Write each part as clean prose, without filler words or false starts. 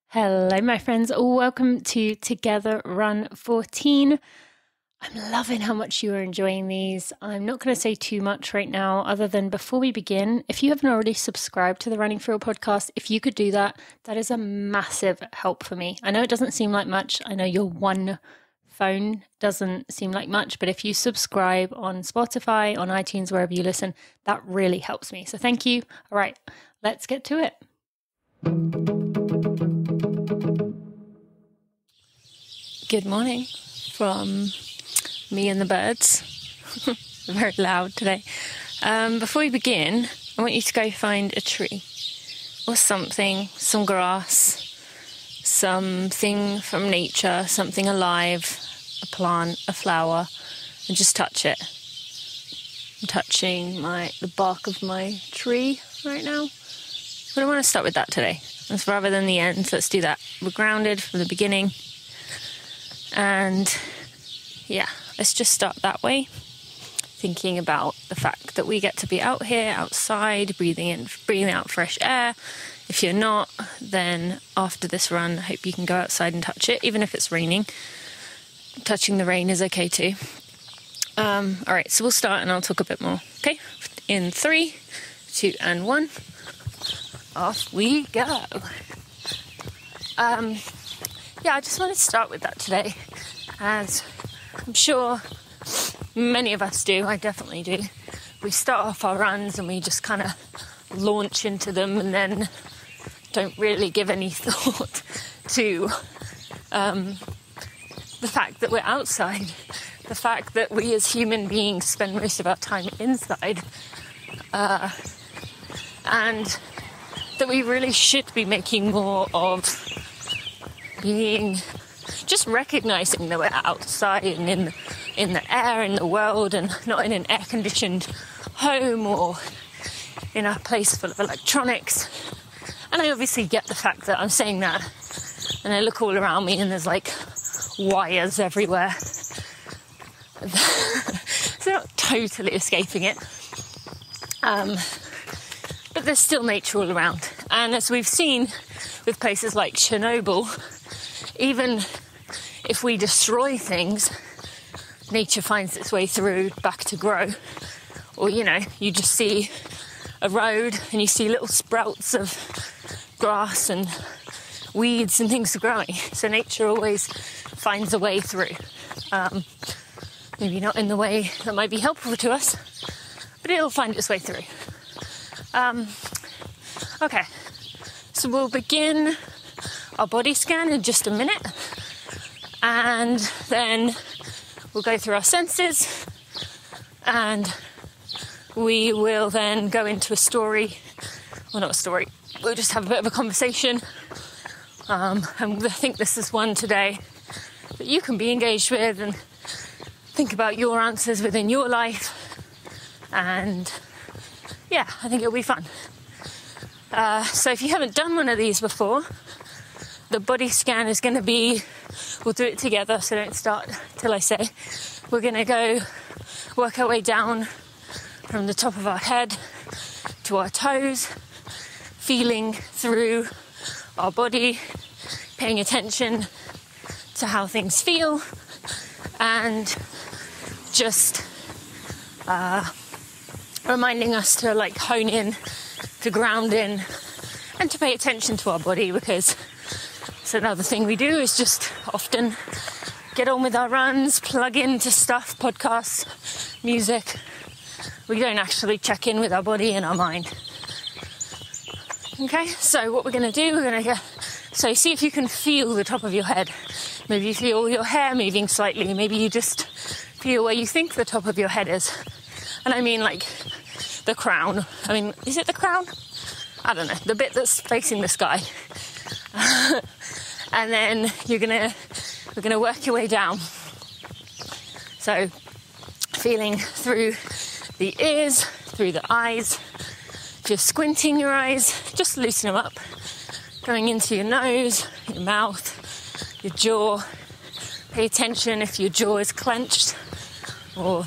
Hello, my friends. Welcome to Together Run 14. I'm loving how much you are enjoying these. I'm not going to say too much right now, other than before we begin, if you haven't already subscribed to the Running For Real podcast, if you could do that, that is a massive help for me. I know it doesn't seem like much. I know your one phone doesn't seem like much, but if you subscribe on Spotify, on iTunes, wherever you listen, that really helps me. So thank you. All right, let's get to it. Good morning from me and the birds. Very loud today. Before we begin, I want you to go find a tree or something, some grass, something from nature, something alive, a plant, a flower, and just touch it. I'm touching the bark of my tree right now. But I want to start with that today. That's rather than the end. Let's do that. We're grounded from the beginning. And yeah, let's just start that way. Thinking about the fact that we get to be out here, outside, breathing in, breathing out fresh air. If you're not, then after this run, I hope you can go outside and touch it, even if it's raining. Touching the rain is okay too. All right, so we'll start and I'll talk a bit more. Okay, in 3, 2, and 1. Off we go. Yeah, I just wanted to start with that today, as I'm sure many of us do. I definitely do. We start off our runs and we just kind of launch into them and then don't really give any thought to the fact that we're outside, the fact that we as human beings spend most of our time inside, and that we really should be making more of being, just recognizing that we're outside and in the air, in the world, and not in an air-conditioned home or in a place full of electronics. And I obviously get the fact that I'm saying that, and I look all around me and there's like wires everywhere. So not totally escaping it. But there's still nature all around. And as we've seen with places like Chernobyl, even if we destroy things, nature finds its way through back to grow. Or, you just see a road and you see little sprouts of grass and weeds and things growing. So nature always finds a way through. Maybe not in the way that might be helpful to us, but it'll find its way through. Okay, so we'll begin our body scan in just a minute, and then we'll go through our senses, and we will then go into a story, well, not a story, we'll just have a bit of a conversation, and I think this is one today that you can be engaged with and think about your answers within your life, and yeah, I think it'll be fun. So if you haven't done one of these before, the body scan is going to be, we'll do it together, so don't start till I say. We're going to go work our way down from the top of our head to our toes, feeling through our body, paying attention to how things feel, and just reminding us to hone in, to ground in, and to pay attention to our body, because it's another thing we do is just often get on with our runs, plug into stuff, podcasts, music. We don't actually check in with our body and our mind. Okay, so what we're going to do, so see if you can feel the top of your head. Maybe you feel your hair moving slightly. Maybe you just feel where you think the top of your head is. And I mean the crown. Is it the crown? I don't know. The bit that's facing the sky. And then we're gonna work your way down. So feeling through the ears, through the eyes. If you're squinting your eyes, just loosen them up. Going into your nose, your mouth, your jaw. Pay attention if your jaw is clenched or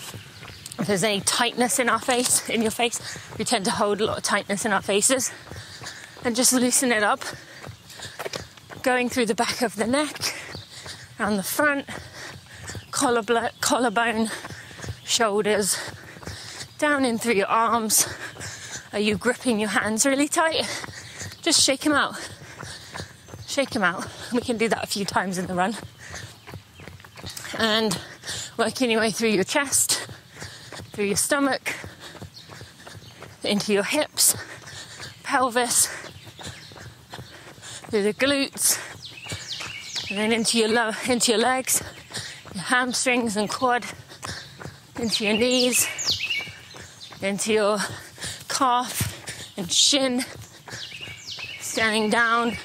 if there's any tightness in your face, we tend to hold a lot of tightness in our faces, and just loosen it up, going through the back of the neck, around the front, collarbone, shoulders, down in through your arms. Are you gripping your hands really tight? Just shake them out. Shake them out. We can do that a few times in the run. And working your way through your chest, through your stomach, into your hips, pelvis, through the glutes, and then into your legs, your hamstrings and quad, into your knees, into your calf and shin, standing down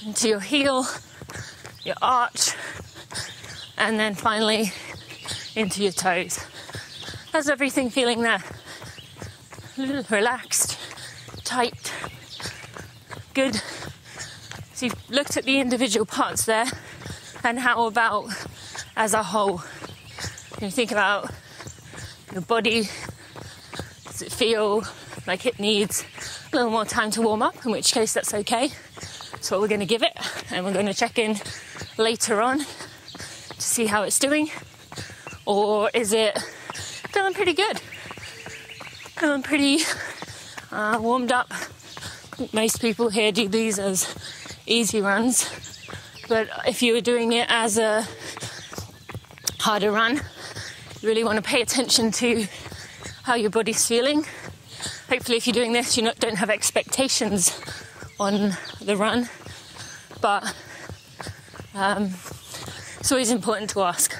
into your heel, your arch, and then finally into your toes. How's everything feeling there? Relaxed, tight, good. So you've looked at the individual parts there, and how about as a whole? You think about your body. Does it feel like it needs a little more time to warm up? In which case that's okay. That's what we're going to give it, and we're going to check in later on to see how it's doing. Or is it feeling pretty good? Feeling pretty warmed up. I think most people here do these as easy runs, but if you were doing it as a harder run, you really want to pay attention to how your body's feeling. Hopefully if you're doing this, you don't have expectations on the run, but it's always important to ask.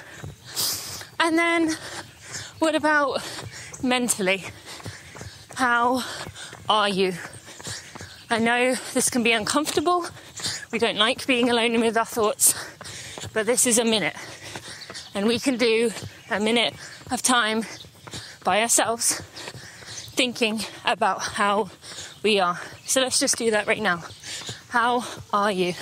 And then what about mentally? How are you? I know this can be uncomfortable. We don't like being alone with our thoughts, but this is a minute, and we can do a minute of time by ourselves thinking about how we are. So let's just do that right now. How are you?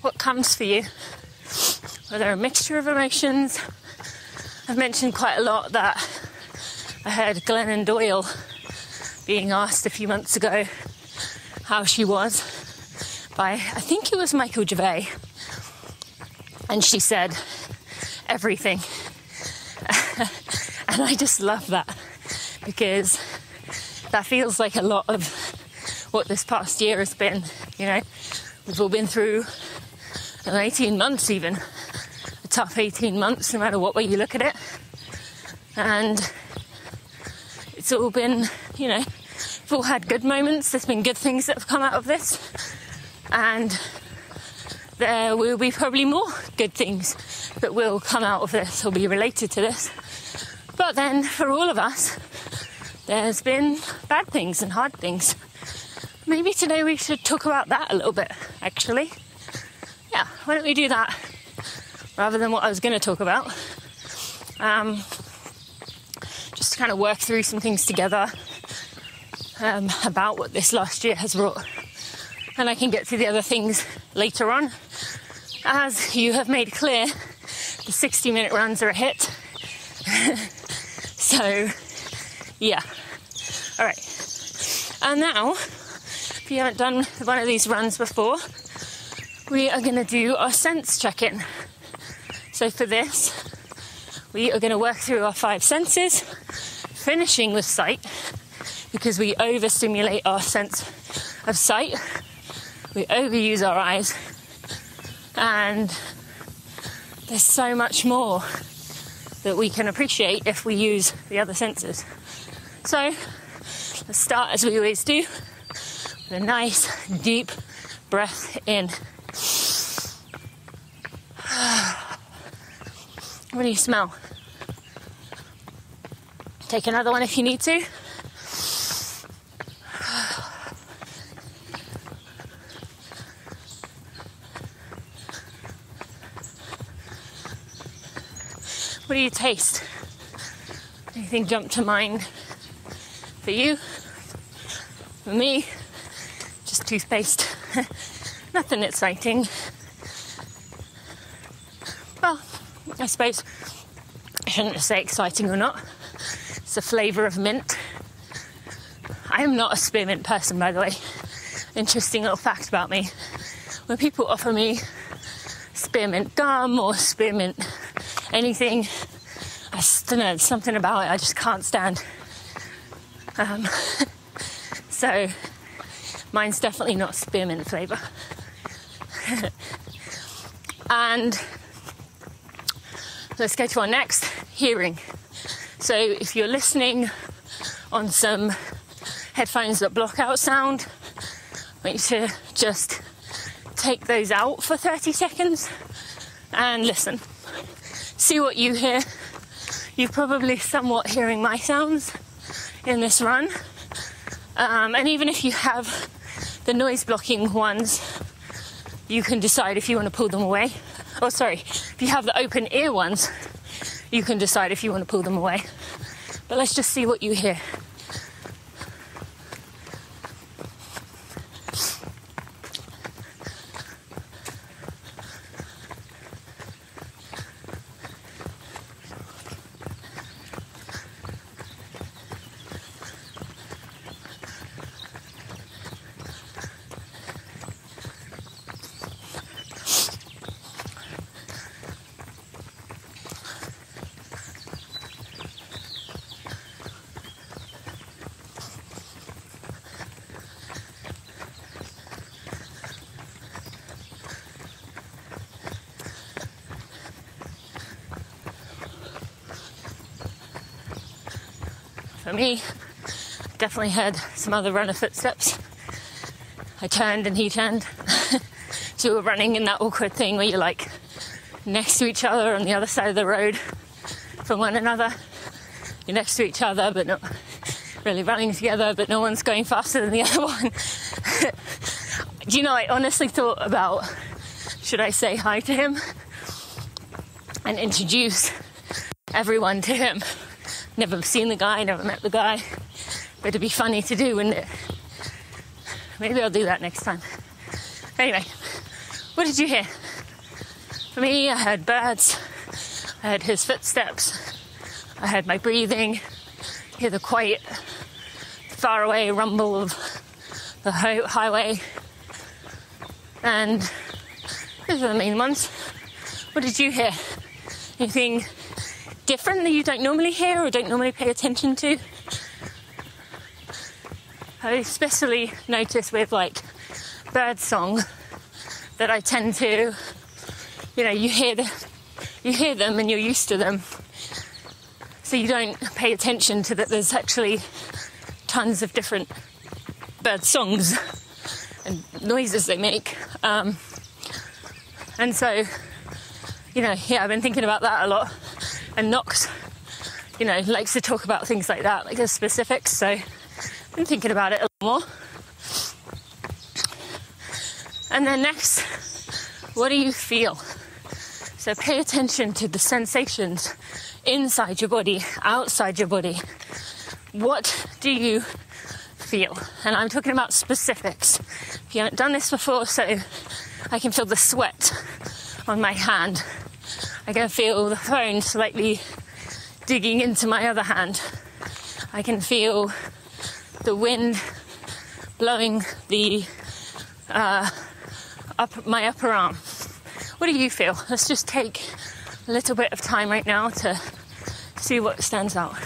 What comes for you? Well, they're a mixture of emotions. I've mentioned quite a lot that I heard Glennon Doyle being asked a few months ago how she was by, I think it was Michael Gervais, and she said everything. And I just love that, because that feels like a lot of what this past year has been. You know, we've all been through 18 months, even a tough 18 months, no matter what way you look at it. And it's all been, you know, we've all had good moments. There's been good things that have come out of this, and there will be probably more good things that will come out of this or be related to this. But then for all of us, there's been bad things and hard things. Maybe today we should talk about that a little bit, actually. Yeah, why don't we do that rather than what I was going to talk about? Just to kind of work through some things together about what this last year has brought. And I can get to the other things later on. As you have made clear, the 60-minute runs are a hit. So, yeah. All right. And now, if you haven't done one of these runs before, we are going to do our sense check-in. So for this, we are going to work through our 5 senses, finishing with sight, because we overstimulate our sense of sight we overuse our eyes, and there's so much more that we can appreciate if we use the other senses. So let's start as we always do, with a nice deep breath in. What do you smell? Take another one if you need to. What do you taste? Anything jump to mind for you? For me, just toothpaste. Nothing exciting. Well, I suppose I shouldn't say exciting or not. It's a flavour of mint. I am not a spearmint person, by the way. Interesting little fact about me. When people offer me spearmint gum or spearmint anything, I don't know, something about it I just can't stand. So mine's definitely not spearmint flavour. And let's go to our next, hearing. So if you're listening on some headphones that block out sound, I want you to just take those out for 30 seconds and listen. See what you hear. You're probably somewhat hearing my sounds in this run. And even if you have the noise blocking ones, you can decide if you want to pull them away. Oh, sorry, if you have the open ear ones, you can decide if you want to pull them away. But let's just see what you hear. For me, definitely heard some other runner footsteps. I turned and he turned. So we were running in that awkward thing where you're like next to each other on the other side of the road from one another. You're next to each other but not really running together, but no one's going faster than the other one. Do you know, I honestly thought about, should I say hi to him and introduce everyone to him? Never seen the guy, never met the guy, but it'd be funny to do, wouldn't it? Maybe I'll do that next time. Anyway, what did you hear? For me, I heard birds, I heard his footsteps, I heard my breathing, hear the quiet, far away rumble of the highway, and those are the main ones. What did you hear? Anything different that you don't normally hear or don't normally pay attention to? I especially notice with like bird song that I tend to, you know, you hear them and you're used to them, so you don't pay attention to that there's actually tons of different bird songs and noises they make, and so, you know, yeah, I've been thinking about that a lot. And Knox, you know, likes to talk about things like that, like the specifics, so I've been thinking about it a little more. And then next, what do you feel? So pay attention to the sensations inside your body, outside your body. What do you feel? And I'm talking about specifics. If you haven't done this before, so I can feel the sweat on my hand. I can feel the phone slightly digging into my other hand. I can feel the wind blowing the my upper arm. What do you feel? Let's just take a little bit of time right now to see what stands out.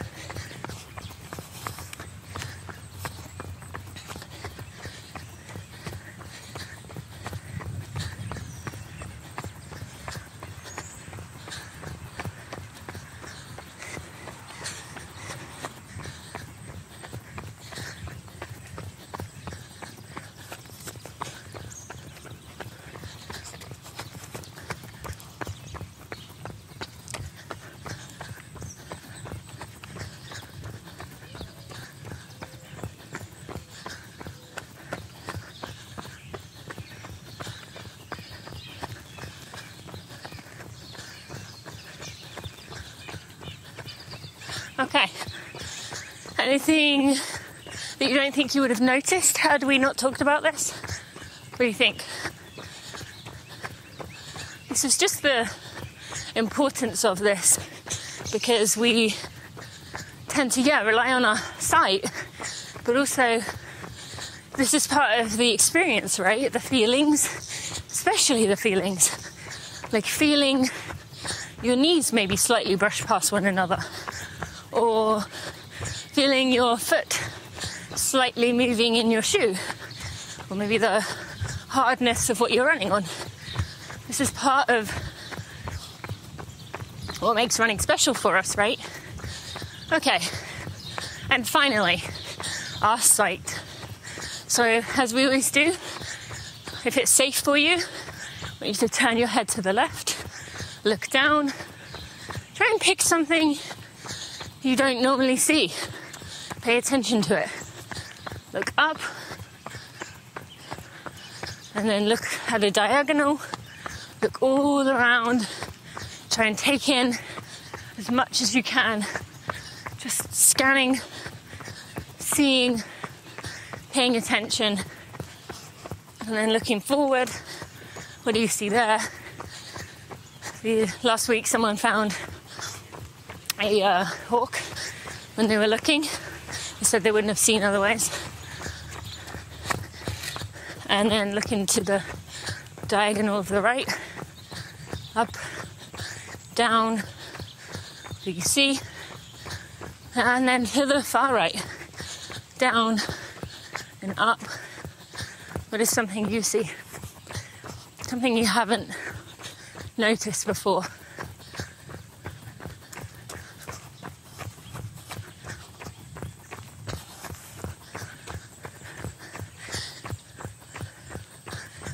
Okay. Anything that you don't think you would have noticed had we not talked about this? What do you think? This is just the importance of this, because we tend to, rely on our sight, but also this is part of the experience, right? The feelings, especially the feelings. Like feeling your knees maybe slightly brush past one another, or feeling your foot slightly moving in your shoe, or maybe the hardness of what you're running on. This is part of what makes running special for us, right? Okay, and finally, our sight. So, as we always do, if it's safe for you, I want you to turn your head to the left, look down, try and pick something you don't normally see. Pay attention to it. Look up, and then look at a diagonal, look all around, try and take in as much as you can, just scanning, seeing, paying attention, and then looking forward. What do you see there? Last week someone found a hawk when they were looking. They said they wouldn't have seen otherwise. And then looking to the diagonal of the right, up, down, do you see? And then to the far right, down and up. What is something you see? Something you haven't noticed before.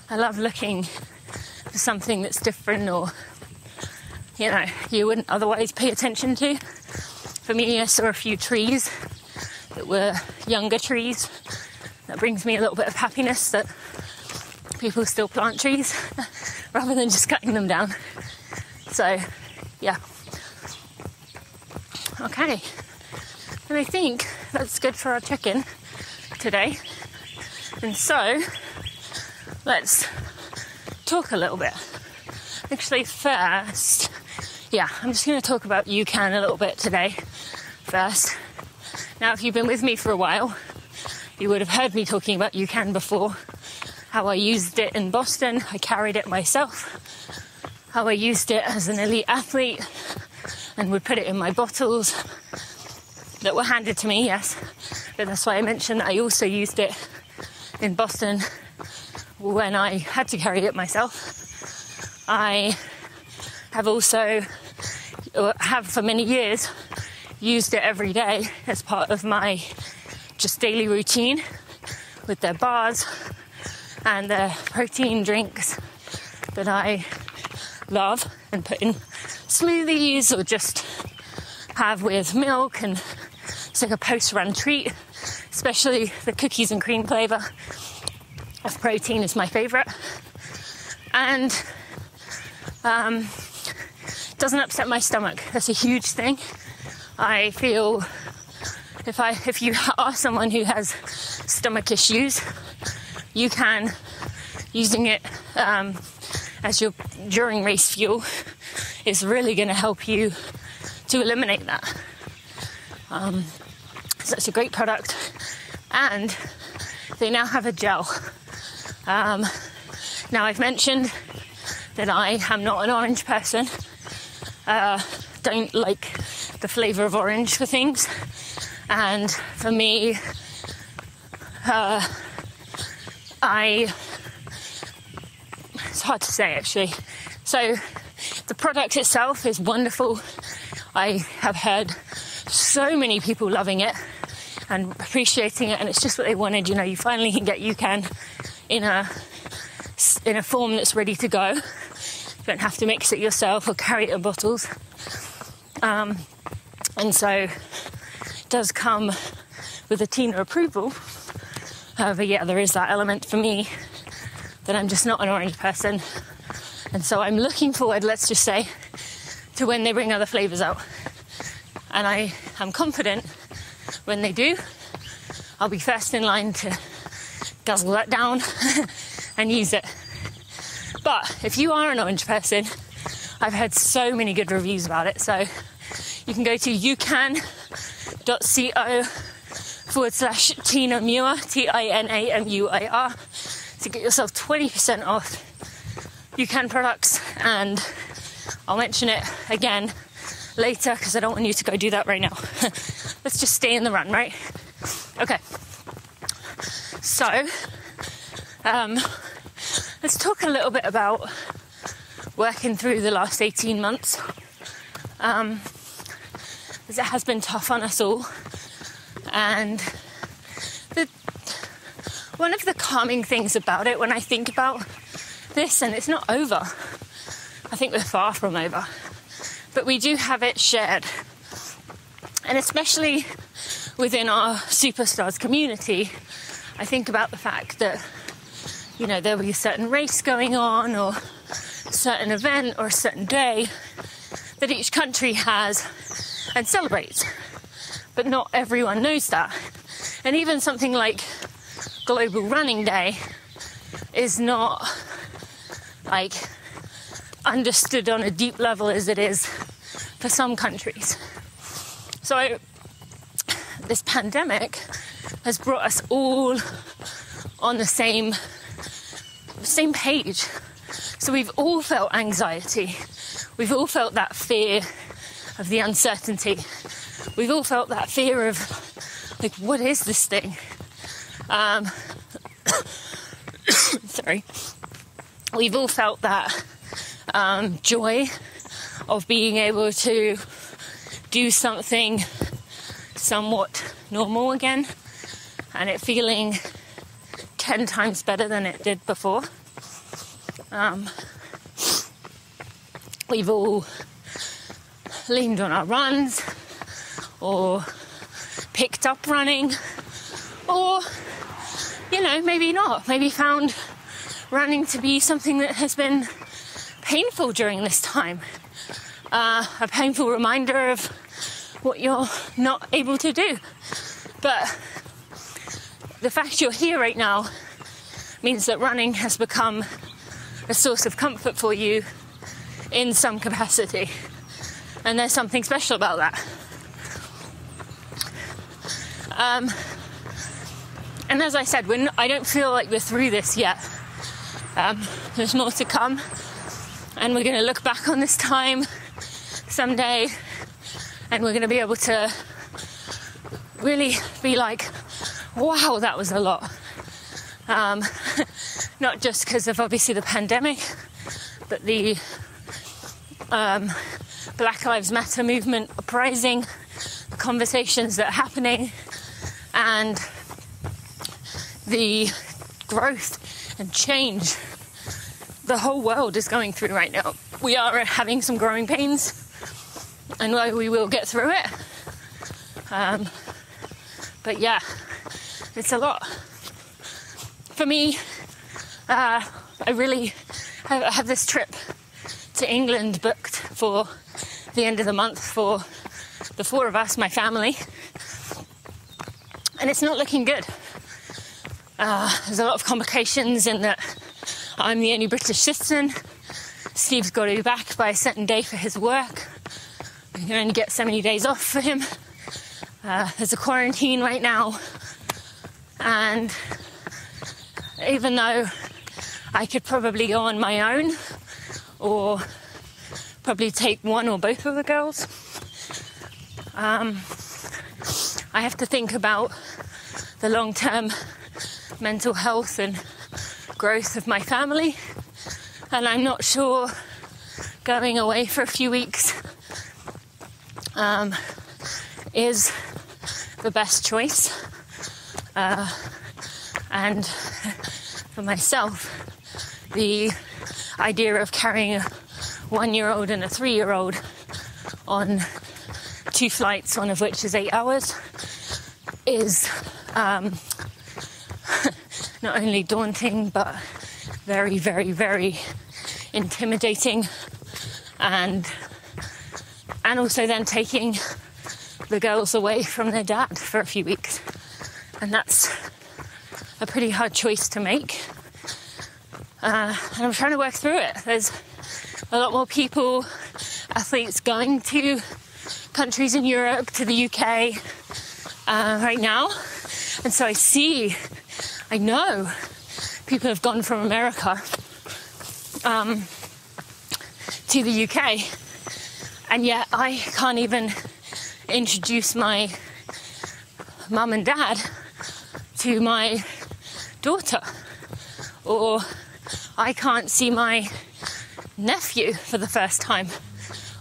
I love looking for something that's different, or, you wouldn't otherwise pay attention to. For me, I saw a few trees that were younger trees. That brings me a little bit of happiness that people still plant trees rather than just cutting them down. So, yeah. Okay. And I think that's good for our check-in today. And so, let's talk a little bit. Actually, first, I'm just going to talk about UCAN a little bit today first. Now, if you've been with me for a while, you would have heard me talking about UCAN before. How I used it in Boston, I carried it myself. How I used it as an elite athlete and would put it in my bottles that were handed to me, yes. But that's why I mentioned that I also used it in Boston when I had to carry it myself. I have also, for many years, used it every day as part of my just daily routine with their bars and their protein drinks that I love and put in smoothies or just have with milk, and it's like a post-run treat. Especially the cookies and cream flavour of protein is my favourite, and doesn't upset my stomach. That's a huge thing. I feel if you are someone who has stomach issues, you can, using it as your during race fuel is really going to help you to eliminate that. So it's a great product, and they now have a gel. Now, I've mentioned that I am not an orange person. Don't like the flavour of orange for things, and for me, it's hard to say actually. So the product itself is wonderful. I have heard so many people loving it and appreciating it, and it's just what they wanted. You finally can get UCAN in a form that's ready to go. You don't have to mix it yourself or carry it in bottles. And so it does come with a TINA approval. However, there is that element for me that I'm just not an orange person. And so I'm looking forward, let's just say, to when they bring other flavours out. And I am confident when they do, I'll be first in line to guzzle that down and use it. But if you are an orange person, I've heard so many good reviews about it. So you can go to youcan.co/Tina Muir, TINAMUIR, to get yourself 20% off UCAN products. And I'll mention it again later because I don't want you to go do that right now. Let's just stay in the run, right? Okay. So, let's talk a little bit about working through the last 18 months. Because it has been tough on us all. And one of the calming things about it when I think about this, and it's not over, I think we're far from over, but we do have it shared. And especially within our superstars community, I think about the fact that, you know, there'll be a certain race going on or a certain event or a certain day that each country has and celebrates. But not everyone knows that. And even something like Global Running Day is not like understood on a deep level as it is for some countries. So this pandemic has brought us all on the same page. So we've all felt anxiety. We've all felt that fear of the uncertainty. We've all felt that fear of, like, what is this thing? Sorry. We've all felt that joy of being able to do something somewhat normal again, and it feeling 10 times better than it did before. We've all leaned on our runs, or picked up running, or, you know, maybe not. Maybe found running to be something that has been painful during this time. A painful reminder of what you're not able to do. But the fact you're here right now means that running has become a source of comfort for you in some capacity. And there's something special about that. And as I said, I don't feel like we're through this yet. There's more to come. And we're going to look back on this time someday, and we're going to be able to really be like, wow, that was a lot. Not just because of obviously the pandemic, but the Black Lives Matter movement uprising, the conversations that are happening, and the growth and change the whole world is going through right now. We are having some growing pains, and we will get through it. But yeah, it's a lot. For me, I really have this trip to England booked for the end of the month for the four of us, my family, and it's not looking good. There's a lot of complications in that I'm the only British citizen. Steve's got to be back by a certain day for his work. You can only get so many days off for him. There's a quarantine right now, and even though I could probably go on my own or probably take one or both of the girls, I have to think about the long-term mental health and growth of my family, and I'm not sure going away for a few weeks is the best choice. And for myself, the idea of carrying a 1-year-old and a 3-year-old on 2 flights, one of which is 8 hours, is not only daunting but very, very, very intimidating, and also then taking the girls away from their dad for a few weeks. And that's a pretty hard choice to make. And I'm trying to work through it. There's a lot more people, athletes going to countries in Europe, to the UK right now. And so I know people have gone from America to the UK. And yet I can't even introduce my mum and dad to my daughter. Or I can't see my nephew for the first time,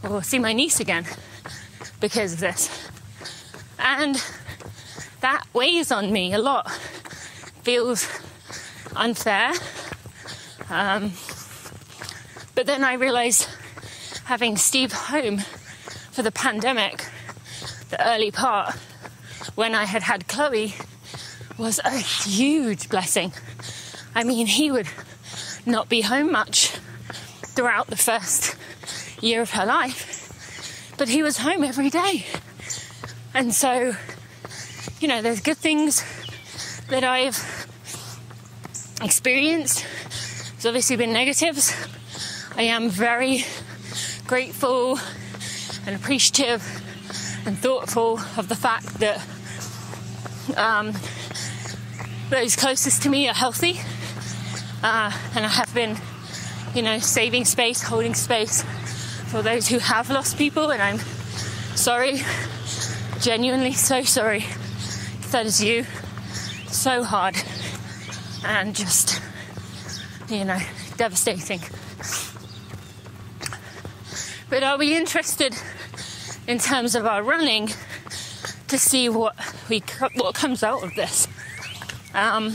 or see my niece again because of this. And that weighs on me a lot. Feels unfair. But then I realised, having Steve home for the pandemic, the early part, when I had Chloe, was a huge blessing. I mean, he would not be home much throughout the first year of her life, but he was home every day. And so, you know, there's good things that I've experienced. There's obviously been negatives. I am very grateful and appreciative and thoughtful of the fact that those closest to me are healthy, and I have been, you know, saving space, holding space for those who have lost people, and I'm sorry, genuinely so sorry if that is you. So hard and just, you know, devastating. But are we interested, in terms of our running, to see what comes out of this? I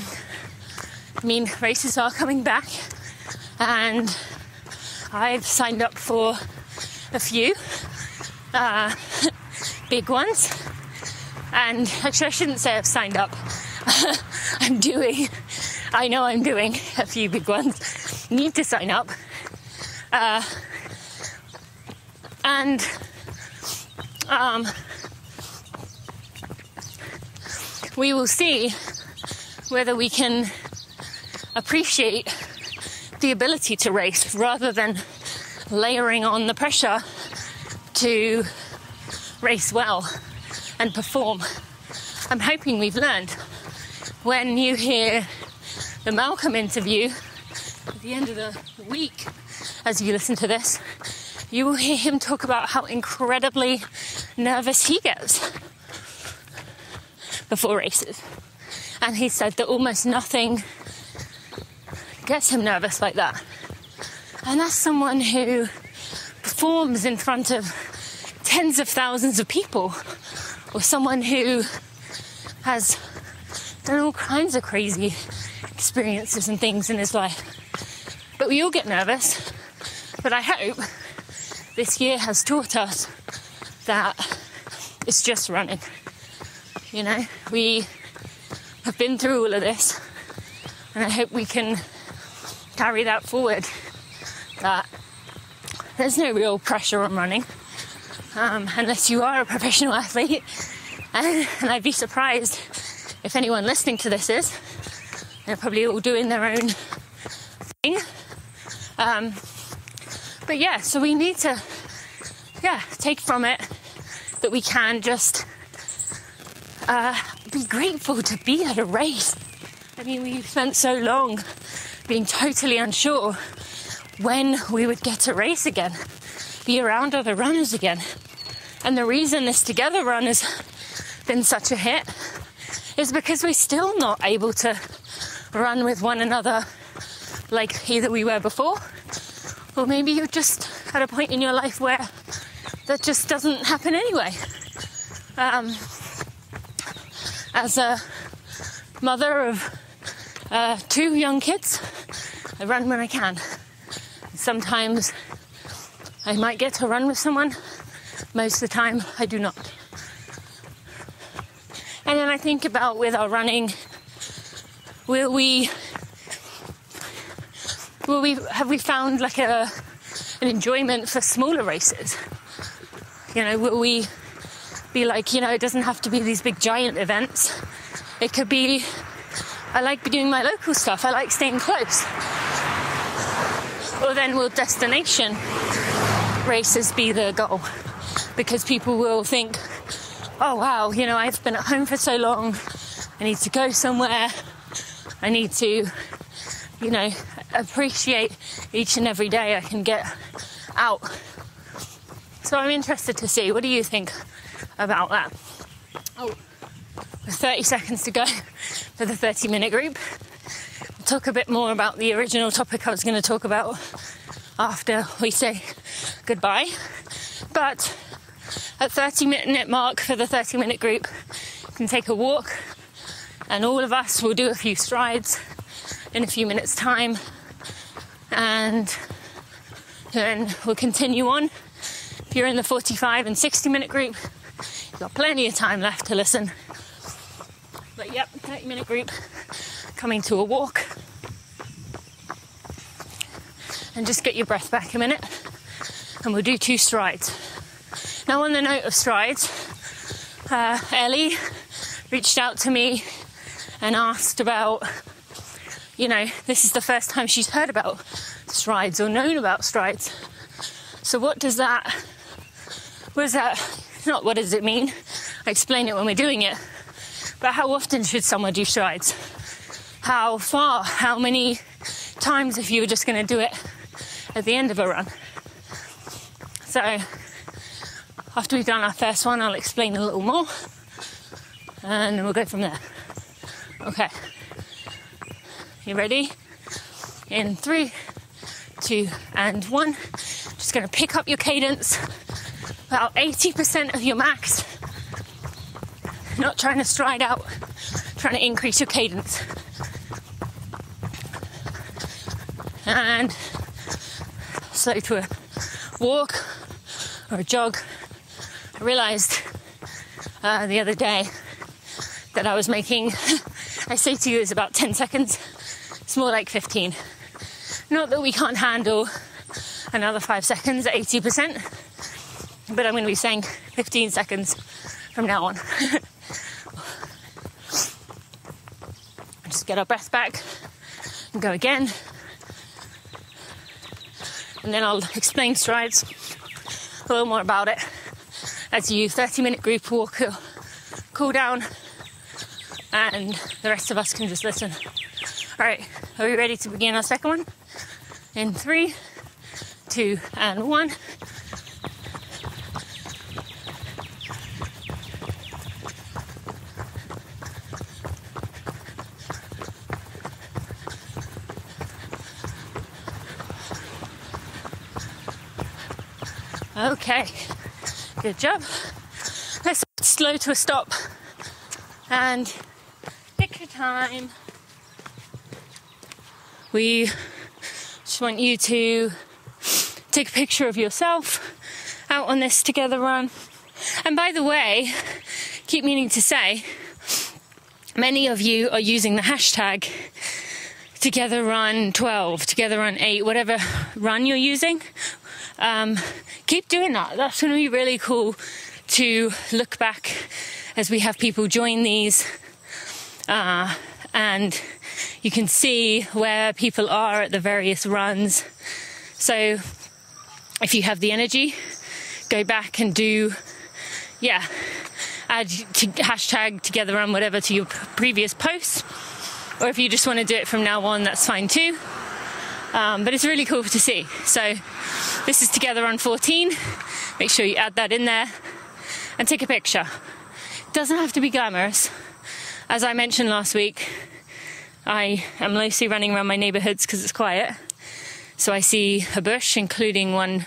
mean, races are coming back, and I've signed up for a few big ones. And actually, I shouldn't say I've signed up. I'm doing a few big ones. Need to sign up. We will see whether we can appreciate the ability to race rather than layering on the pressure to race well and perform. I'm hoping we've learned. When you hear the Malcolm interview at the end of the week, as you listen to this, you will hear him talk about how incredibly nervous he gets before races. And he said that almost nothing gets him nervous like that. And that's someone who performs in front of tens of thousands of people, or someone who has done all kinds of crazy experiences and things in his life. But we all get nervous. But I hope this year has taught us that it's just running. You know, we have been through all of this, and I hope we can carry that forward, that there's no real pressure on running, unless you are a professional athlete, and I'd be surprised if anyone listening to this is. They're probably all doing their own thing. But yeah, so we need to take from it that we can just be grateful to be at a race. I mean, we spent so long being totally unsure when we would get to race again, be around other runners again. And the reason this Together run has been such a hit is because we're still not able to run with one another like either we were before, or maybe you're just at a point in your life where that just doesn't happen anyway. As a mother of 2 young kids, I run when I can. Sometimes I might get to run with someone. Most of the time, I do not. And then I think about, with our running, have we found like an enjoyment for smaller races? You know, will we be like, you know, it doesn't have to be these big giant events. It could be, I like doing my local stuff. I like staying close. Or then will destination races be the goal? Because people will think, oh wow, you know, I've been at home for so long. I need to go somewhere. I need to, you know, appreciate each and every day I can get out. So I'm interested to see, what do you think about that? Oh, 30 seconds to go for the 30-minute group. We'll talk a bit more about the original topic I was going to talk about after we say goodbye. But at 30-minute mark for the 30-minute group, you can take a walk, and all of us will do a few strides in a few minutes' time, and then we'll continue on. If you're in the 45 and 60-minute group, you've got plenty of time left to listen. But yep, 30-minute group, coming to a walk. And just get your breath back a minute, and we'll do 2 strides. Now, on the note of strides, Ellie reached out to me and asked about, you know, this is the first time she's heard about strides or known about strides. So what does that mean? I explain it when we're doing it. But how often should someone do strides? How far? How many times if you were just going to do it at the end of a run? So after we've done our first one, I'll explain a little more, and then we'll go from there. Okay. You ready? In 3, 2, and 1. Just going to pick up your cadence, about 80% of your max. Not trying to stride out, trying to increase your cadence. And slow to a walk or a jog. I realised the other day that I was making, I say to you, it's about 10 seconds. It's more like 15. Not that we can't handle another 5 seconds at 80%, but I'm going to be saying 15 seconds from now on. Just get our breath back and go again. And then I'll explain strides, a little more about it as you 30-minute group walk, cool down, and the rest of us can just listen. All right, are we ready to begin our second one? In 3, 2, and 1. Okay, good job. Let's slow to a stop and picture time. We just want you to take a picture of yourself out on this together run. And by the way, keep meaning to say, many of you are using the hashtag together run 12, together run 8, whatever run you're using. Keep doing that. That's going to be really cool to look back as we have people join these, and you can see where people are at the various runs. So if you have the energy, go back and do, add hashtag together run whatever to your previous posts. Or if you just want to do it from now on, that's fine too. But it's really cool to see. So this is Together Run 14. Make sure you add that in there and take a picture. It doesn't have to be glamorous. As I mentioned last week, I am mostly running around my neighbourhoods because it's quiet. So I see a bush, including one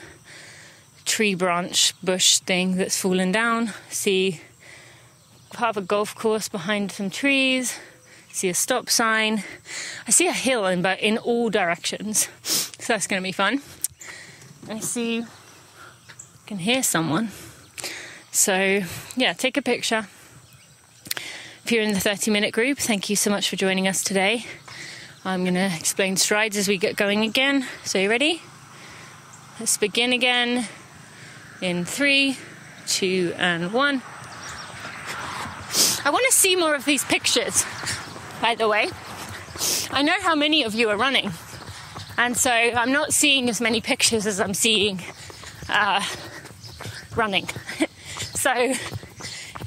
tree branch bush thing that's fallen down. See part of a golf course behind some trees. See a stop sign. I see a hill in all directions. So that's going to be fun. I can hear someone. So, take a picture. If you're in the 30-minute group, thank you so much for joining us today. I'm going to explain strides as we get going again. So you ready? Let's begin again in 3, 2, and 1. I want to see more of these pictures, by the way. I know how many of you are running, and so I'm not seeing as many pictures as I'm seeing running. So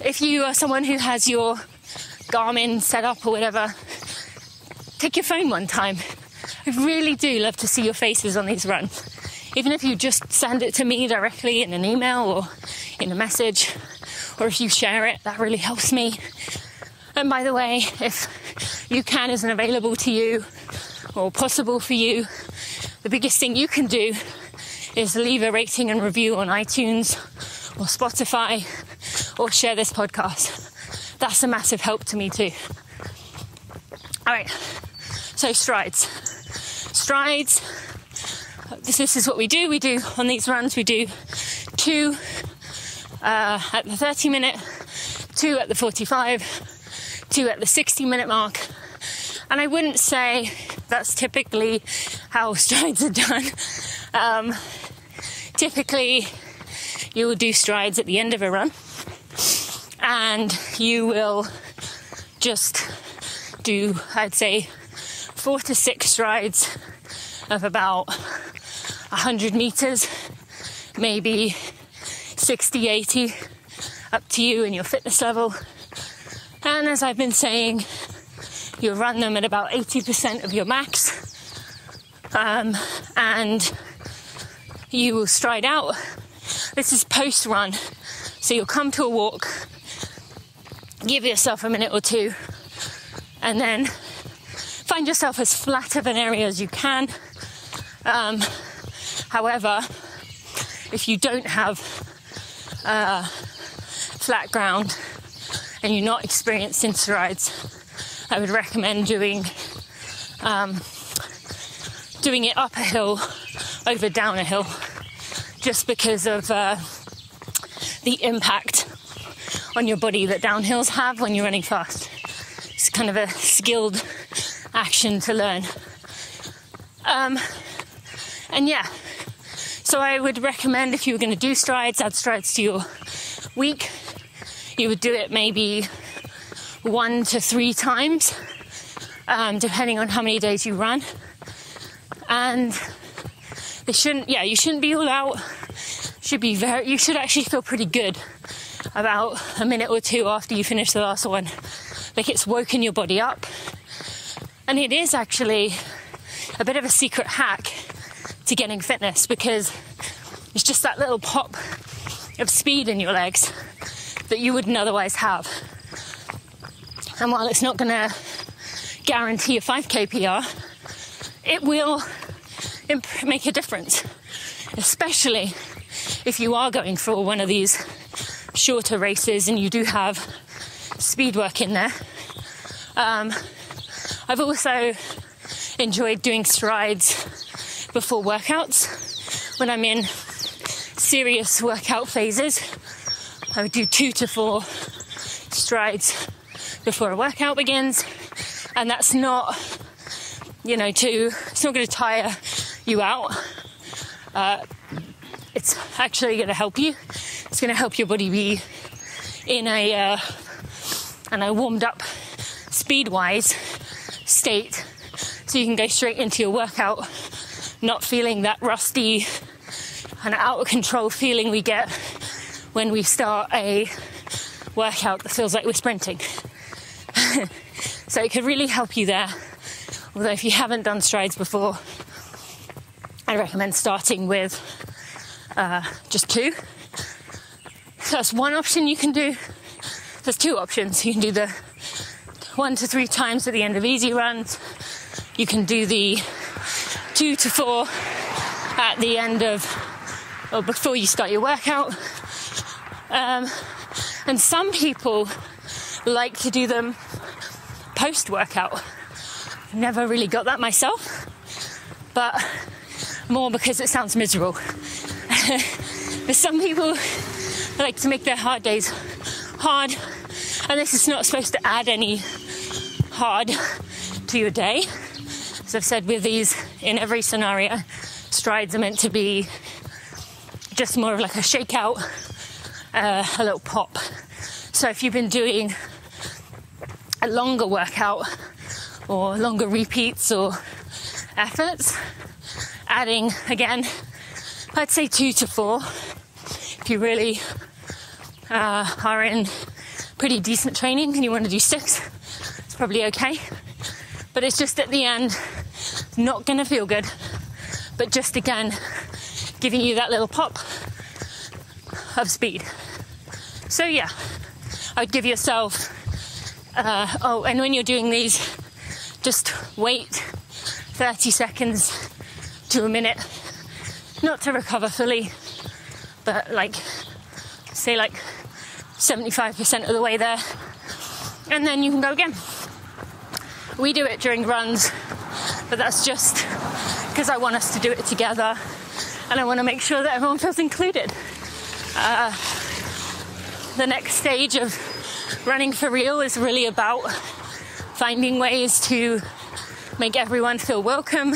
if you are someone who has your Garmin set up or whatever, take your phone one time. I really do love to see your faces on these runs. Even if you just send it to me directly in an email or in a message, or if you share it, that really helps me. And by the way, if UCAN isn't available to you or possible for you, the biggest thing you can do is leave a rating and review on iTunes or Spotify, or share this podcast. That's a massive help to me too. All right, so strides. This is what we do. We do on these runs, we do 2 at the 30-minute, 2 at the 45, 2 at the 60-minute mark. And I wouldn't say that's typically how strides are done. Typically, you will do strides at the end of a run, and you will just do, I'd say, 4 to 6 strides of about 100 meters, maybe 60, 80, up to you and your fitness level. And as I've been saying, you'll run them at about 80% of your max, and you will stride out. This is post-run, so you'll come to a walk, give yourself a minute or two, and then find yourself as flat of an area as you can. However, if you don't have flat ground and you're not experienced in strides, I would recommend doing it up a hill over down a hill, just because of the impact on your body that downhills have when you're running fast. It's kind of a skilled action to learn. And yeah, so I would recommend, if you were going to do strides, add strides to your week. You would do it maybe 1 to 3 times, depending on how many days you run. And you shouldn't be all out. You should actually feel pretty good about a minute or two after you finish the last one. Like it's woken your body up. And it is actually a bit of a secret hack to getting fitness, because it's just that little pop of speed in your legs that you wouldn't otherwise have. And while it's not going to guarantee a 5k PR, it will make a difference, especially if you are going for one of these shorter races and you do have speed work in there. I've also enjoyed doing strides before workouts. When I'm in serious workout phases, I would do 2 to 4 strides before a workout begins, and that's not, it's not going to tire you out. It's actually going to help you. It's going to help your body be in a warmed up speed-wise state, so you can go straight into your workout, not feeling that rusty and out of control feeling we get when we start a workout that feels like we're sprinting. So it could really help you there. Although if you haven't done strides before, I recommend starting with just 2. So that's one option you can do. There's 2 options. You can do the 1 to 3 times at the end of easy runs. You can do the 2 to 4 at the end of, or before you start your workout. And some people like to do them post-workout. Never really got that myself, but more because it sounds miserable. But some people like to make their hard days hard, and this is not supposed to add any hard to your day. As I've said, with these, in every scenario, strides are meant to be just more of like a shakeout, a little pop. So if you've been doing a longer workout or longer repeats or efforts, adding again, I'd say 2 to 4. If you really are in pretty decent training and you want to do 6, it's probably okay. But it's just at the end, not going to feel good, but just again, giving you that little pop of speed. So yeah, I'd give yourself, and when you're doing these, just wait 30 seconds to a minute, not to recover fully, but like, say like 75% of the way there, and then you can go again. We do it during runs, but that's just because I want us to do it together, and I want to make sure that everyone feels included. The next stage of running for real is really about finding ways to make everyone feel welcome,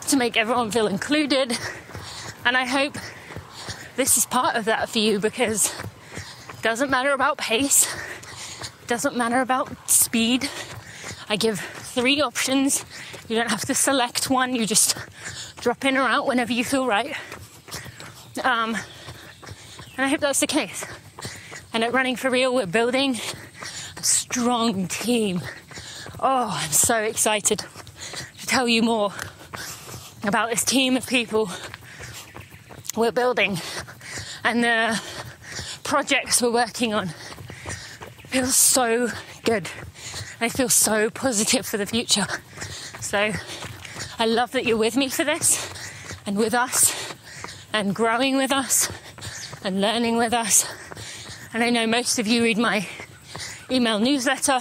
to make everyone feel included, and I hope this is part of that for you, because it doesn't matter about pace, it doesn't matter about speed. I give 3 options. You don't have to select one, you just drop in or out whenever you feel right. And I hope that's the case. And at Running for Real, we're building a strong team. Oh, I'm so excited to tell you more about this team of people we're building and the projects we're working on. It feels so good. I feel so positive for the future. So I love that you're with me for this, and with us, and growing with us, and learning with us. And I know most of you read my email newsletter,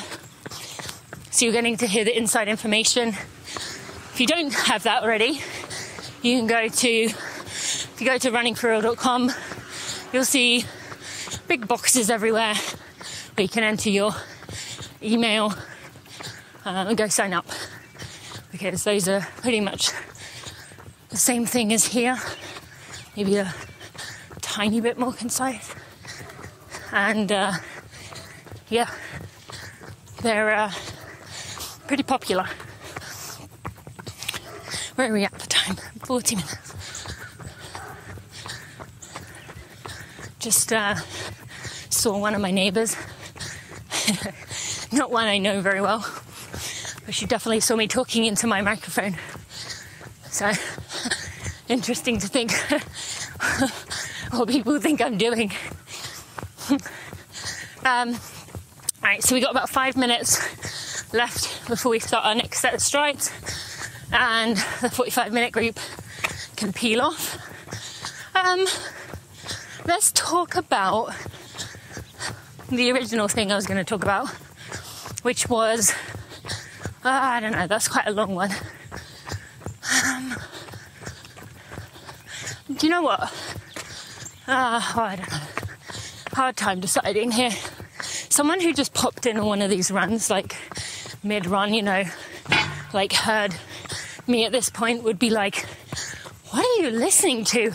so you're getting to hear the inside information. If you don't have that already, you can if you go to runningforreal.com, you'll see big boxes everywhere where you can enter your email and go sign up, because those are pretty much the same thing as here, maybe a tiny bit more concise. And yeah, they're pretty popular. Where are we at for time? 40 minutes. Just saw one of my neighbours. Not one I know very well, but she definitely saw me talking into my microphone. So, interesting to think what people think I'm doing. Alright, so we got about 5 minutes left before we start our next set of strides, and the 45-minute group can peel off. Let's talk about the original thing I was going to talk about, which was, I don't know, that's quite a long one. Do you know what? I don't know. Hard time deciding here. Someone who just popped in on one of these runs, like mid-run, like heard me at this point, would be like, what are you listening to?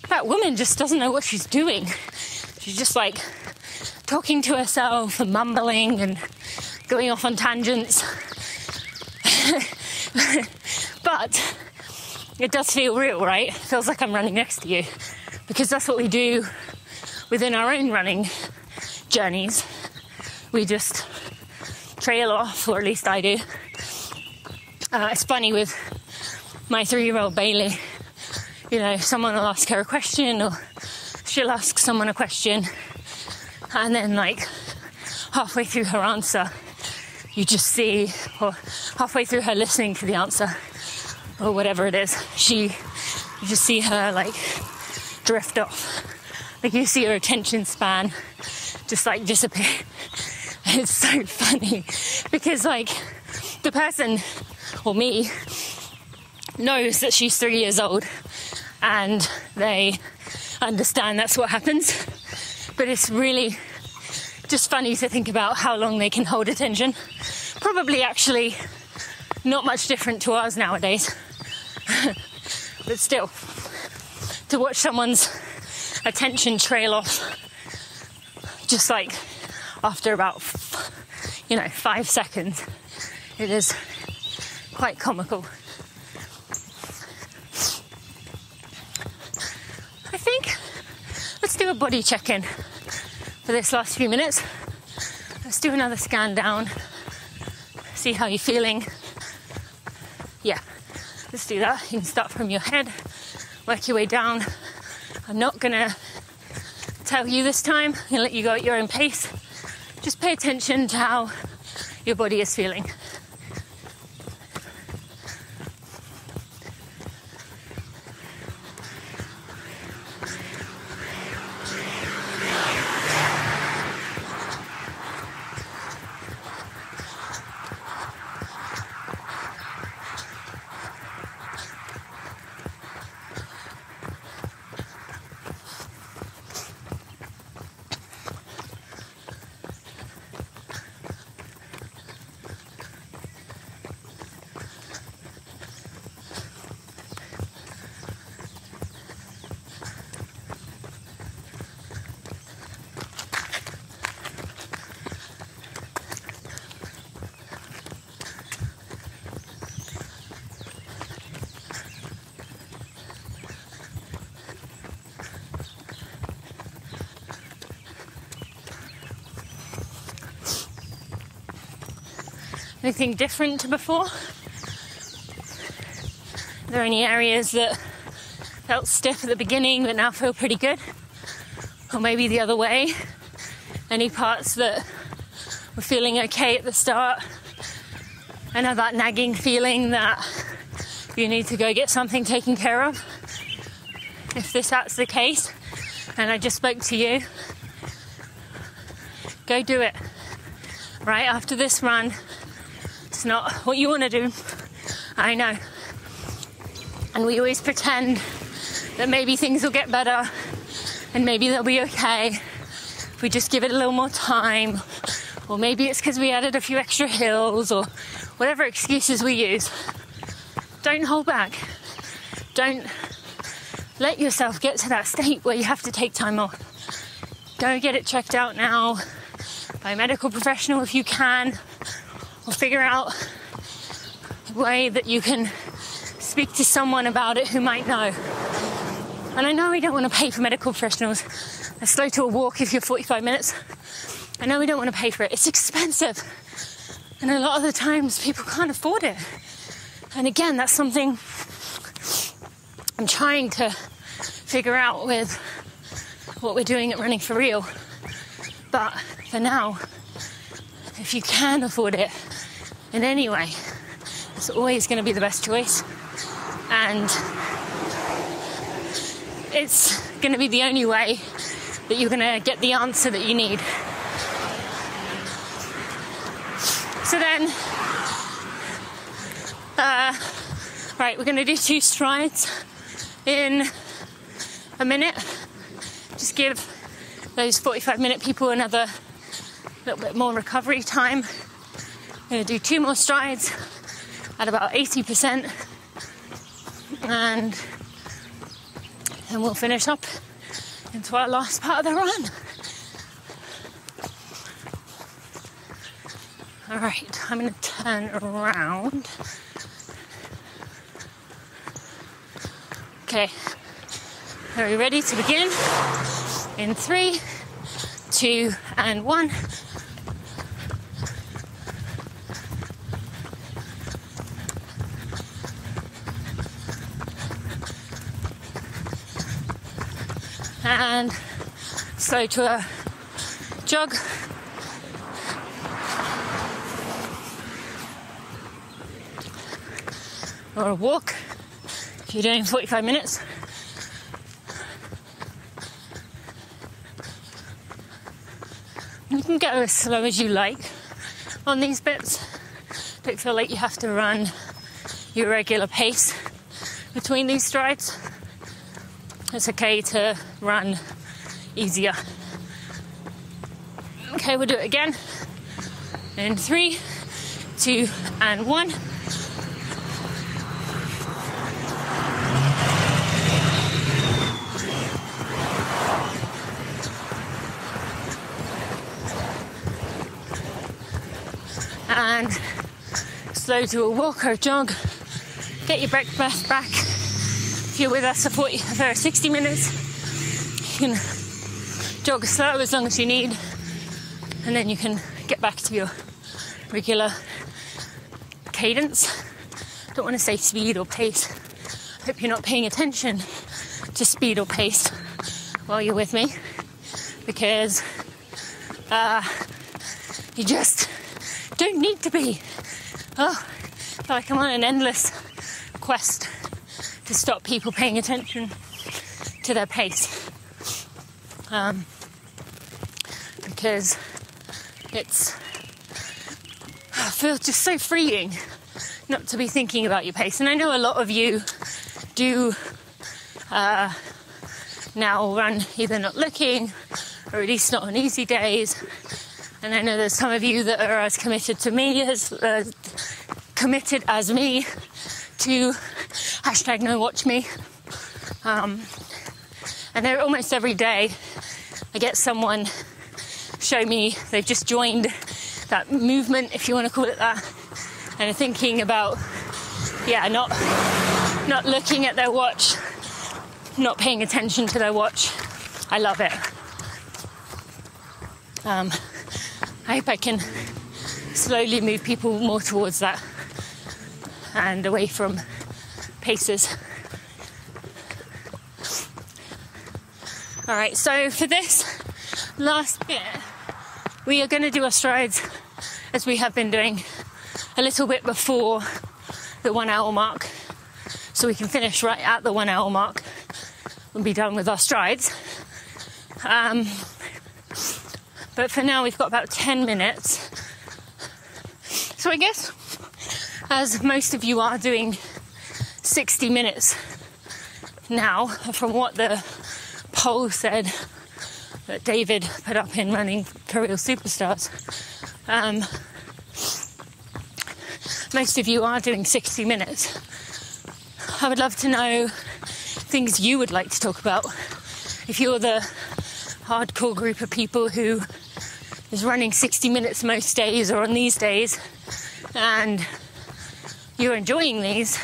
That woman just doesn't know what she's doing. She's just like talking to herself and mumbling and going off on tangents. But it does feel real, right? It feels like I'm running next to you, because that's what we do within our own running journeys. We just trail off, or at least I do. It's funny with my 3-year-old Bailey, someone will ask her a question, or she'll ask someone a question, and then like halfway through her answer, you just see, or halfway through her listening to the answer, or whatever it is, you just see her like drift off. Like you see her attention span just like disappear. It's so funny because like the person, or me, knows that she's 3 years old and they understand that's what happens. But it's really just funny to think about how long they can hold attention. Probably actually not much different to ours nowadays. But still, to watch someone's attention trail off just like after about 5 seconds. It is quite comical. I think let's do a body check-in for this last few minutes. Let's do another scan down, see how you're feeling. Yeah, let's do that. You can start from your head, work your way down. I'm not gonna tell you this time, I'm gonna let you go at your own pace. Just pay attention to how your body is feeling. Anything different to before? Are there any areas that felt stiff at the beginning but now feel pretty good? Or maybe the other way? Any parts that were feeling okay at the start and have that nagging feeling that you need to go get something taken care of? If that's the case, and I just spoke to you, go do it. Right after this run, it's not what you want to do, I know. And we always pretend that maybe things will get better and maybe they'll be okay if we just give it a little more time. Or maybe it's because we added a few extra hills or whatever excuses we use. Don't hold back. Don't let yourself get to that state where you have to take time off. Go get it checked out now by a medical professional if you can. Or figure out a way that you can speak to someone about it who might know. And I know we don't want to pay for medical professionals. Let's slow to a walk if you're 45 minutes. I know we don't want to pay for it. It's expensive. And a lot of the times people can't afford it. And again, that's something I'm trying to figure out with what we're doing at Running for Real. But for now, if you can afford it in any way, it's always going to be the best choice. And it's going to be the only way that you're going to get the answer that you need. So then, right, we're going to do 2 strides in a minute. Just give those 45-minute people another little bit more recovery time. I'm going to do 2 more strides at about 80%, and then we'll finish up into our last part of the run. All right, I'm going to turn around. Okay, are you ready to begin? In 3, 2, and 1. And slow to a jog. Or a walk if you're doing 45 minutes. You can go as slow as you like on these bits. Don't feel like you have to run your regular pace between these strides. It's okay to run easier. Okay, we'll do it again. In 3, 2, and 1. and slow to a walk or a jog. Get your breath back. If you're with us for 60 minutes, you can jog slow as long as you need, and then you can get back to your regular cadence. Don't want to say speed or pace. I hope you're not paying attention to speed or pace while you're with me, because you just don't need to be. I feel like I'm on an endless quest to stop people paying attention to their pace, because it feels just so freeing not to be thinking about your pace. And I know a lot of you do now run either not looking, or at least not on easy days. And I know there's some of you that are as committed to me as me to #NoWatchMe. And almost every day I get someone show me they've just joined that movement, if you want to call it that, and are thinking about, not looking at their watch, not paying attention to their watch. I love it. I hope I can slowly move people more towards that and away from paces. Alright, so for this last bit, we are going to do our strides as we have been doing a little bit before the 1 hour mark, so we can finish right at the 1 hour mark and be done with our strides. But for now, we've got about 10 minutes. So I guess, as most of you are doing 60 minutes now, from what the poll said that David put up in Running for Real Superstars, most of you are doing 60 minutes. I would love to know things you would like to talk about. If you're the hardcore group of people who is running 60 minutes most days or on these days, and you're enjoying these,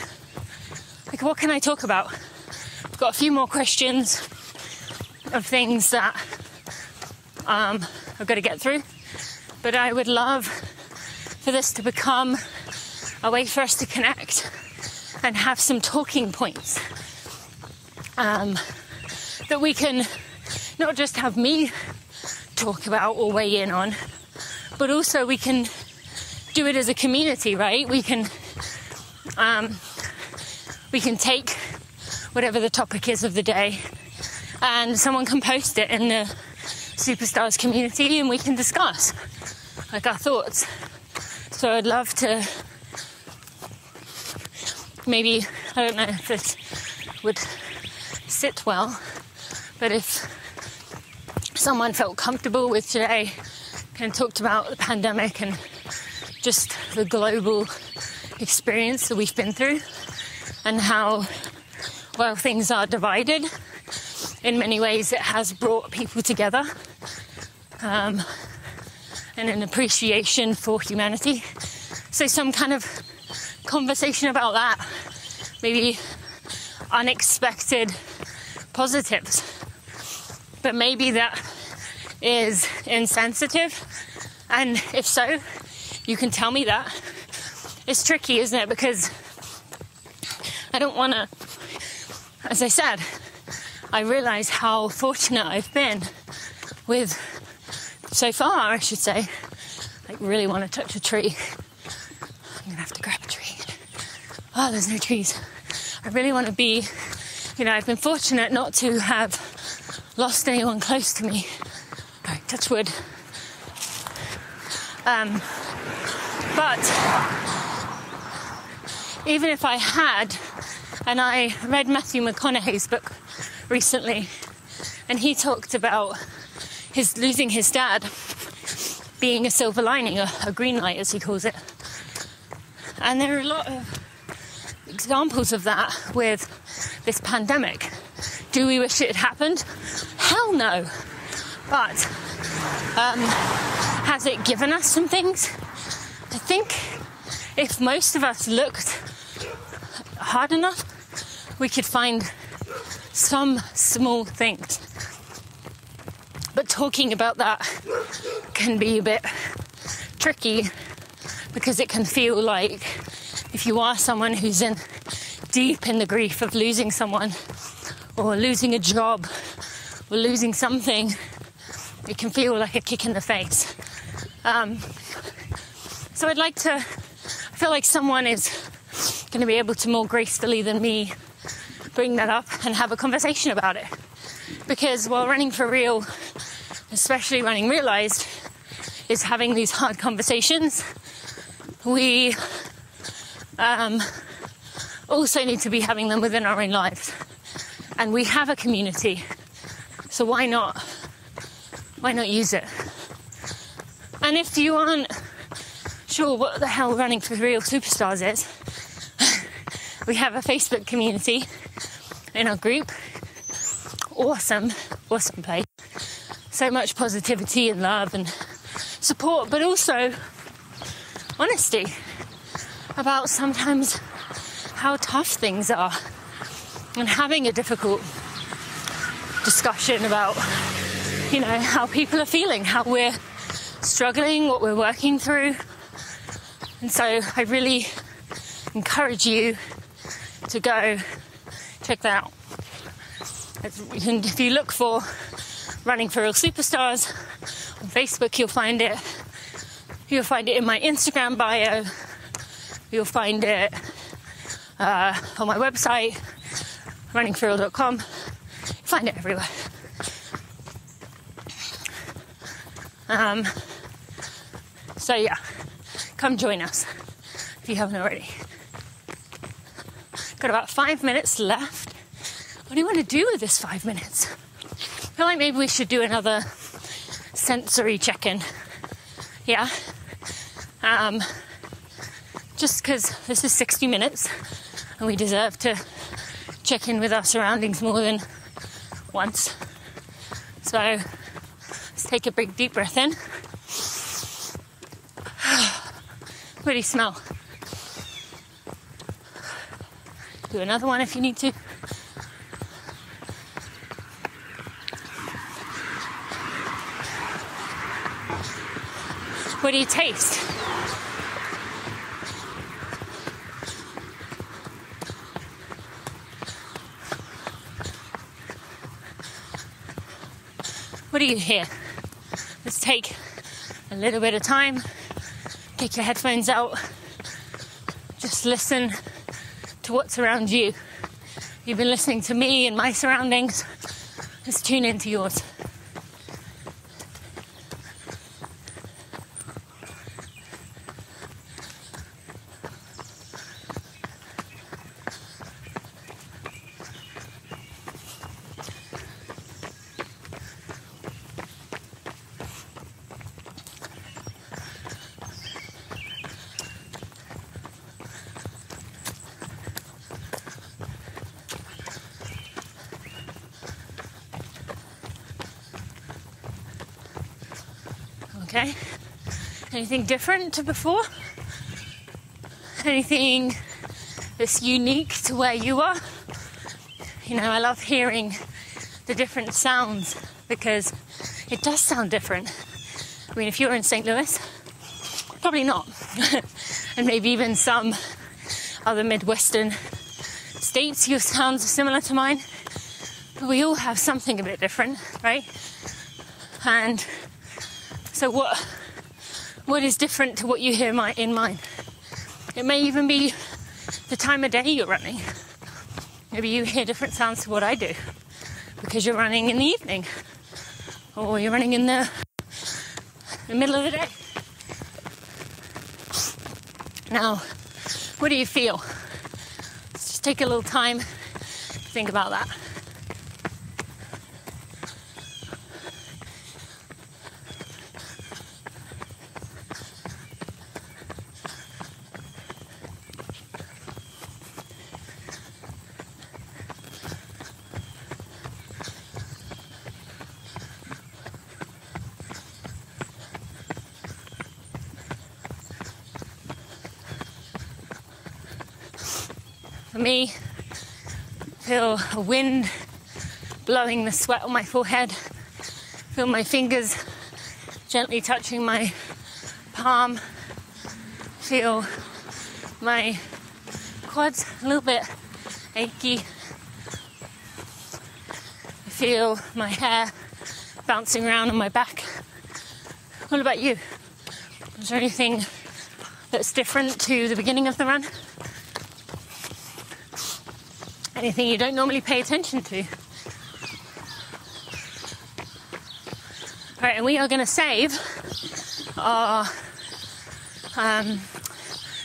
like, what can I talk about? I've got a few more questions of things that I've got to get through, but I would love for this to become a way for us to connect and have some talking points that we can not just have me talk about or weigh in on, but also we can do it as a community, right? We can take whatever the topic is of the day, and someone can post it in the Superstars community, and we can discuss like our thoughts. So I'd love to, maybe, I don't know if this would sit well, but if someone felt comfortable with today and talked about the pandemic and just the global experience that we've been through, and how, while things are divided, in many ways it has brought people together, and an appreciation for humanity. So some kind of conversation about that, maybe unexpected positives, but maybe that is insensitive, and if so, you can tell me that. It's tricky, isn't it? Because I don't want to, as I said, I realise how fortunate I've been with, so far I should say, like, really want to touch a tree. I'm going to have to grab a tree. Oh, there's no trees. I really want to be, I've been fortunate not to have lost anyone close to me. All right, touch wood. But even if I had, and I read Matthew McConaughey's book recently, and he talked about his losing his dad being a silver lining, a green light as he calls it. And there are a lot of examples of that with this pandemic. Do we wish it had happened? Hell no. But has it given us some things? I think if most of us looked hard enough, we could find some small things. But talking about that can be a bit tricky, because it can feel like if you are someone who's deep in the grief of losing someone or losing a job or losing something, it can feel like a kick in the face. So I feel like someone is going to be able to more gracefully than me bring that up and have a conversation about it. Because while running for real, especially running realized, is having these hard conversations, we also need to be having them within our own lives. And we have a community, so why not use it? And if you aren't sure what the hell running for real superstars is, we have a Facebook community in our group. Awesome place. So much positivity and love and support, but also honesty about sometimes how tough things are, and having a difficult discussion about, how people are feeling, how we're struggling, what we're working through. And so I really encourage you to go check that out. And if you look for Running for Real Superstars on Facebook, you'll find it. You'll find it in my Instagram bio. You'll find it on my website, runningforreal.com. You'll find it everywhere. So yeah, come join us if you haven't already. Got about 5 minutes left. What do you want to do with this 5 minutes? I feel like maybe we should do another sensory check-in. Yeah. Just because this is 60 minutes and we deserve to check in with our surroundings more than once. So let's take a big deep breath in. What do you smell? Do another one if you need to. What do you taste? What do you hear? Let's take a little bit of time. Take your headphones out. Just listen to what's around you. You've been listening to me and my surroundings. Let's tune into yours. Okay? Anything different to before? Anything that's unique to where you are? I love hearing the different sounds because it does sound different. I mean, if you're in St. Louis, probably not. And maybe even some other Midwestern states, your sounds are similar to mine. But we all have something a bit different, right? And so what is different to what you hear in mine? It may even be the time of day you're running. Maybe you hear different sounds to what I do because you're running in the evening or you're running in the middle of the day. Now, what do you feel? Let's just take a little time to think about that. me. Feel a wind blowing the sweat on my forehead. Feel my fingers gently touching my palm. Feel my quads a little bit achy. I feel my hair bouncing around on my back. What about you? Is there anything that's different to the beginning of the run? Anything you don't normally pay attention to? Right, and we are going to save our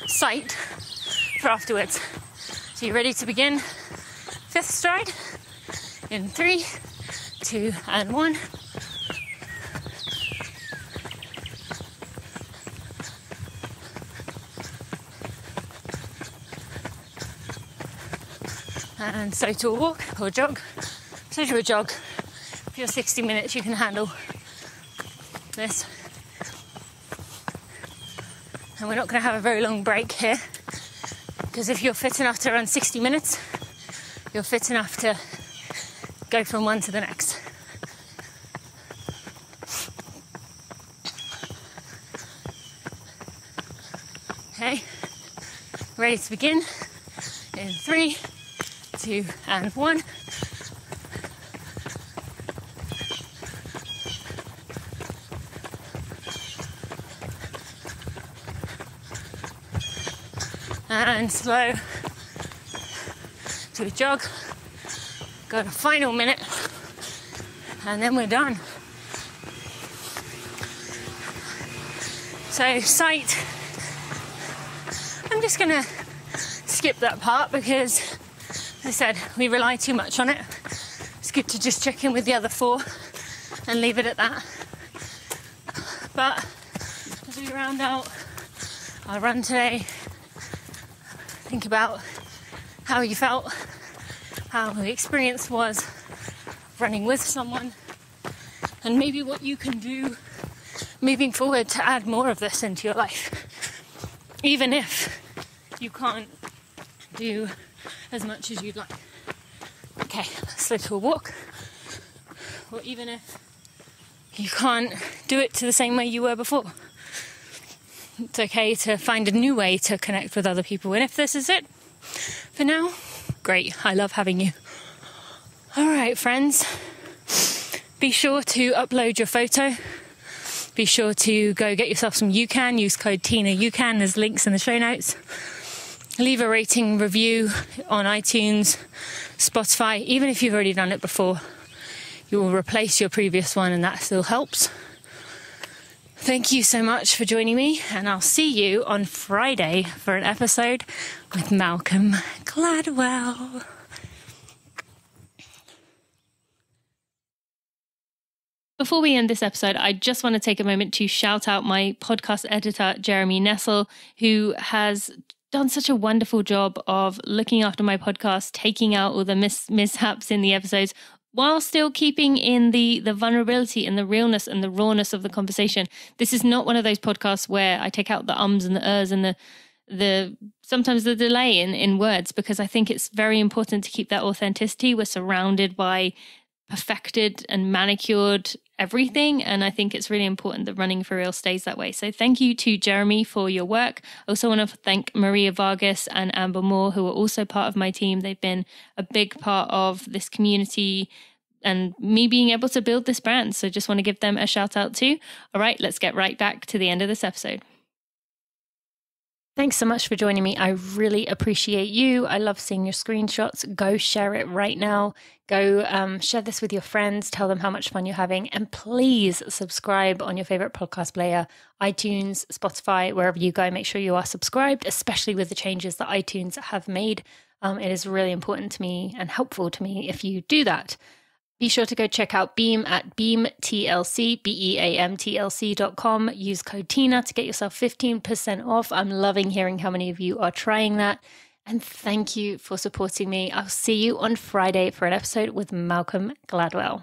sight for afterwards. So you ready to begin? 5th stride in 3, 2, and 1. And so to a walk or jog. So to a jog. If you're 60 minutes, you can handle this. And we're not going to have a very long break here, because if you're fit enough to run 60 minutes, you're fit enough to go from one to the next. Okay, ready to begin in 3, 2, and 1. And slow to a jog. Got a final minute, and then we're done. So sight, I'm just gonna skip that part because, as I said, we rely too much on it. It's good to just check in with the other 4 and leave it at that. But as we round out our run today, think about how you felt, how the experience was running with someone, and maybe what you can do moving forward to add more of this into your life. Even if you can't do as much as you'd like. Okay, let's go to a walk. Or even if you can't do it to the same way you were before. It's okay to find a new way to connect with other people. And if this is it for now, great. I love having you. All right, friends. Be sure to upload your photo. Be sure to go get yourself some UCAN. Use code Tina UCAN. There's links in the show notes. Leave a rating review on iTunes, Spotify. Even if you've already done it before, you will replace your previous one, and that still helps. Thank you so much for joining me, and I'll see you on Friday for an episode with Malcolm Gladwell. Before we end this episode, I just want to take a moment to shout out my podcast editor, Jeremy Nessel, who has done such a wonderful job of looking after my podcast, taking out all the mishaps in the episodes, while still keeping in the vulnerability and the realness and the rawness of the conversation. This is not one of those podcasts where I take out the ums and the ers and the sometimes the delay in words, because I think it's very important to keep that authenticity. We're surrounded by perfected and manicured everything, and I think it's really important that Running for Real stays that way. So thank you to Jeremy for your work. I also want to thank Maria Vargas and Amber Moore, who are also part of my team. They've been a big part of this community and me being able to build this brand. So just want to give them a shout out too. All right, let's get right back to the end of this episode. Thanks so much for joining me. I really appreciate you. I love seeing your screenshots. Go share it right now. Go share this with your friends. Tell them how much fun you're having. And please subscribe on your favorite podcast player, iTunes, Spotify, wherever you go. Make sure you are subscribed, especially with the changes that iTunes have made. It is really important to me and helpful to me if you do that. Be sure to go check out Beam at beamtlc, beamtlc.com. Use code Tina to get yourself 15% off. I'm loving hearing how many of you are trying that. And thank you for supporting me. I'll see you on Friday for an episode with Malcolm Gladwell.